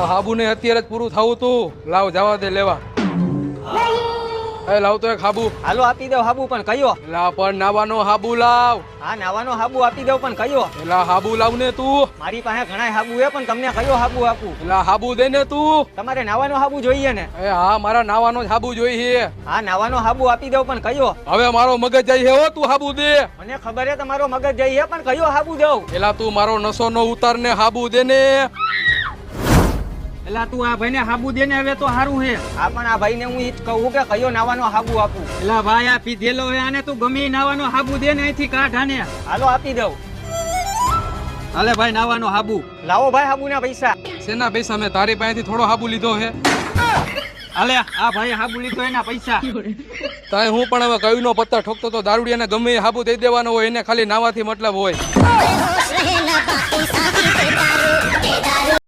હાબુ ને અત્યારે જ પૂરું થવું તું. લાવ જવા દે લેવા. લાવ તો એક હાબુ. હાલો આપી દઉં હાબુ, પણ કયો? લા પણ નાવાનો હાબુ લાવ. હા નાવાનો હાબુ આપી દઉં, પણ કયો? એલા હાબુ લાવ ને તું. મારી પાસે ઘણા હાબુ છે, પણ તમને કયો હાબુ આપું? એલા હાબુ દે ને તું. તમારે નાવાનો હાબુ જોઈએ ને? હા મારા નાવાનો જ હાબુ જોઈએ. હા નાવાનો હાબુ આપી દઉં, પણ કયો? હવે મારો મગજ જાય હે હો, તું હાબુ દે. મને ખબર છે તમારો મગજ જઈ છે, પણ કયો હાબુ દઉં? એલા તું મારો નસો નો ઉતાર ને હાબુ દે ને. એલા તું આ ભાઈને હાબુ દે ને હવે તો સારું છે. હા પણ આ ભાઈને હું ઈ જ કહું કે કયો નાવાનો હાબુ આપું? એલા ભાઈ આ પીધેલો હે, આને તું ગમે નાવાનો હાબુ દે ને અહીંથી કાઢ આને. હાલો આપી દઉં. હાલે ભાઈ નાવાનો હાબુ લાવો. ભાઈ હાબુ ના પૈસા. શેના પૈસા? મેં તારી પાસેથી થોડો હાબુ લીધો હે. હાલે આ ભાઈ હાબુ લીધો એના પૈસા. તાય હું પણ હવે કયું નો પત્તા ઠોકતો તો દારૂડિયાને ગમે એ હાબુ દઈ દેવાનો હોય, એને ખાલી નાવાથી મતલબ હોય.